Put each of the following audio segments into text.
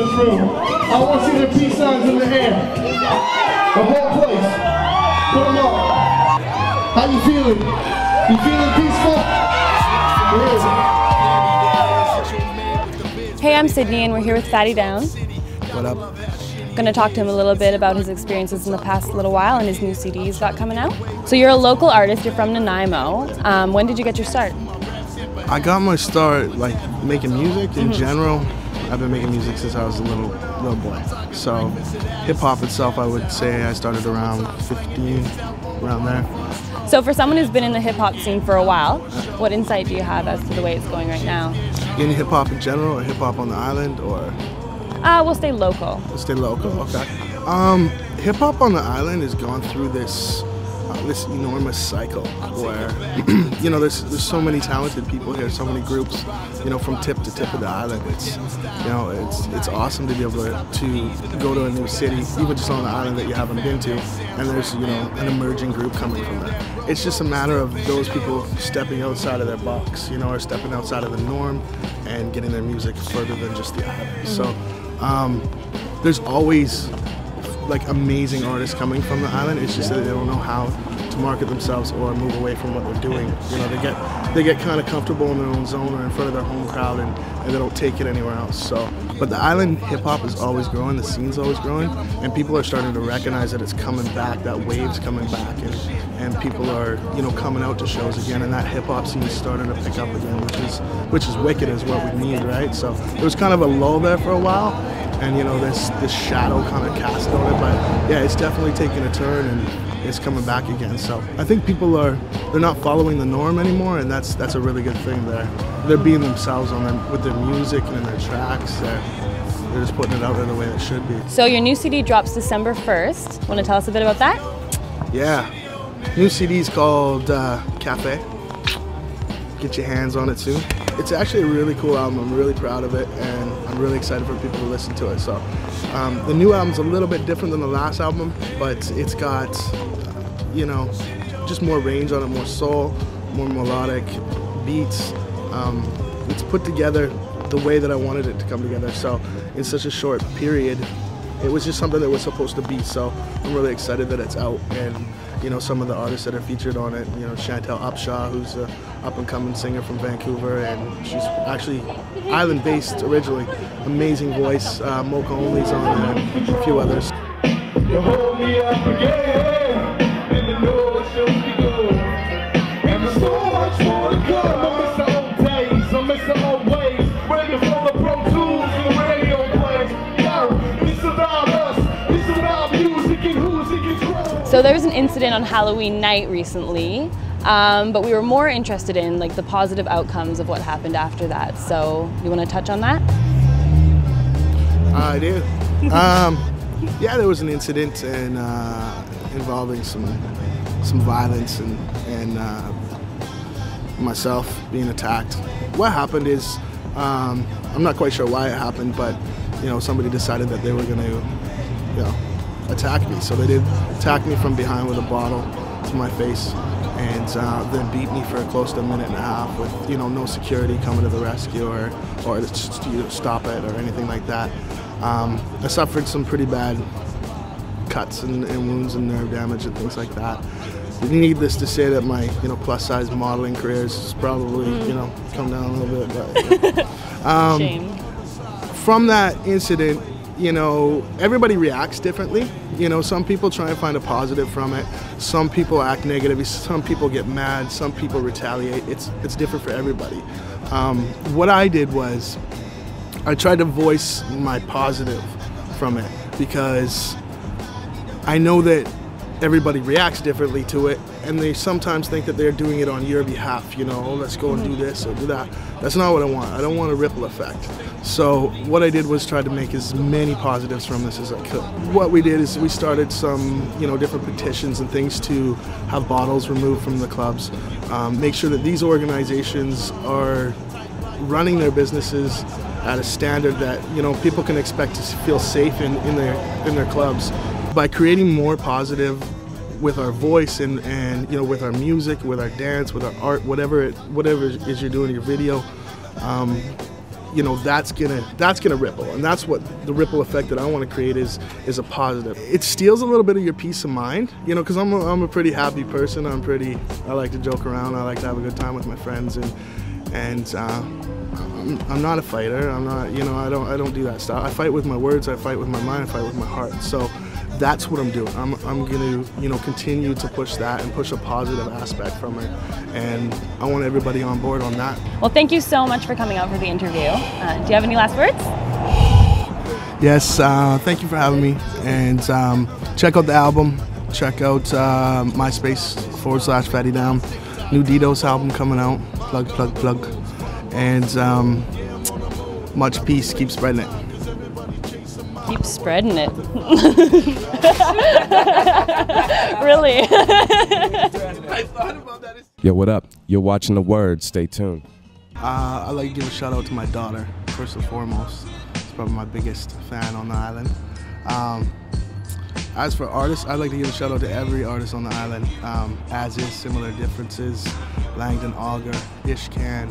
this room. I want you to peace signs in the air. The whole place. Put them up. How you feeling? You feeling peaceful? Good. Hey, I'm Sydney and we're here with Fatty Down. What up? Going to talk to him a little bit about his experiences in the past little while and his new CD he's got coming out. So you're a local artist, you're from Nanaimo. When did you get your start? I got my start like making music in general. I've been making music since I was a little boy. So hip hop itself, I would say I started around 15, around there. So for someone who's been in the hip hop scene for a while, what insight do you have as to the way it's going right now? In hip hop in general, or hip hop on the island, or? We'll stay local. We'll stay local, okay. Hip hop on the island has gone through this enormous cycle where, you know, there's so many talented people here, so many groups, you know, from tip to tip of the island. It's, you know, it's awesome to be able to go to a new city, even just on the island that you haven't been to, and there's, you know, an emerging group coming from there. It's just a matter of those people stepping outside of their box, you know, or stepping outside of the norm and getting their music further than just the island. So there's always like amazing artists coming from the island. It's just that they don't know how to market themselves or move away from what they're doing. You know, they get kind of comfortable in their own zone or in front of their home crowd, and they don't take it anywhere else. So, but the island hip hop is always growing, the scene's always growing, and people are starting to recognize that it's coming back, that wave's coming back, and people are, you know, coming out to shows again, and that hip hop scene is starting to pick up again, which is wicked, is what we need, right? So there was kind of a lull there for a while, and you know, this shadow kind of cast on it, but yeah, it's definitely taking a turn and it's coming back again. So I think people they're not following the norm anymore, and that's a really good thing. They're being themselves on them with their music and in their tracks. They're just putting it out there the way it should be. So your new CD drops December 1st. Want to tell us a bit about that? Yeah, new CD's called Cafe. Get your hands on it soon. It's actually a really cool album. I'm really proud of it, and I'm really excited for people to listen to it. So the new album's a little bit different than the last album, but it's got, you know, just more range on it, more soul, more melodic beats. It's put together the way that I wanted it to come together. So in such a short period, it was just something that was supposed to be. So I'm really excited that it's out, and you know, some of the artists that are featured on it, you know, Chantel Upshaw, who's an up-and-coming singer from Vancouver, and she's actually island-based originally. Amazing voice. Mocha Only's on there, and a few others. You hold me up again, and the noise shows me good. And there's so much more to come. I miss the old days, I miss the old ways. Ready for the Pro Tools and the radio plays. Yo, it's about us, it's about music and who's it controls. So there was an incident on Halloween night recently, but we were more interested in like the positive outcomes of what happened after that. So you want to touch on that? I do. Yeah, there was an incident involving some violence and myself being attacked. What happened is, I'm not quite sure why it happened, but you know, somebody decided that they were going to, you know, attack me. So they did attack me from behind with a bottle to my face, and then beat me for close to a minute and a half with, you know, no security coming to the rescue or to stop it or anything like that. I suffered some pretty bad cuts and wounds and nerve damage and things like that. Needless to say that my, you know, plus-size modeling career is probably, you know, come down a little bit. But, Shame. From that incident, you know, everybody reacts differently. You know, some people try and find a positive from it. Some people act negative. Some people get mad. Some people retaliate. It's different for everybody. What I did was I tried to voice my positive from it, because I know that everybody reacts differently to it, and they sometimes think that they're doing it on your behalf, you know, oh, let's go and do this or do that. That's not what I want. I don't want a ripple effect. So what I did was try to make as many positives from this as I could. What we did is we started some, you know, different petitions and things to have bottles removed from the clubs, make sure that these organizations are running their businesses at a standard that, you know, people can expect to feel safe in their clubs. By creating more positive with our voice and you know, with our music, with our dance, with our art, whatever it is you're doing in your video, you know, that's gonna ripple, and that's what the ripple effect that I want to create is a positive. It steals a little bit of your peace of mind, you know, because I'm a pretty happy person. I like to joke around. I like to have a good time with my friends, and I'm not a fighter. I'm not, you know, I don't do that stuff. I fight with my words. I fight with my mind. I fight with my heart. So that's what I'm doing. I'm going to, you know, continue to push that and push a positive aspect from it. And I want everybody on board on that. Well, thank you so much for coming out for the interview. Do you have any last words? Yes, thank you for having me. And check out the album. Check out MySpace/Fatty Down. New DDoS album coming out. Plug, plug, plug. And much peace. Keep spreading it. Keep spreading it. Really? I thought about that. Yo, what up? You're watching The Word. Stay tuned. I'd like to give a shout out to my daughter, first and foremost. She's probably my biggest fan on the island. As for artists, I'd like to give a shout out to every artist on the island. As is, Similar Differences, Langdon Auger, Ishcan,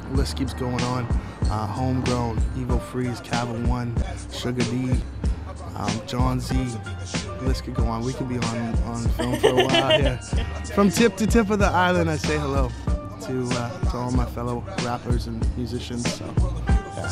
the list keeps going on. Homegrown, Evo Freeze, Cavill One, Sugar D, John Z. The list could go on. We could be on film for a while here. From tip to tip of the island, I say hello to all my fellow rappers and musicians. So, yeah.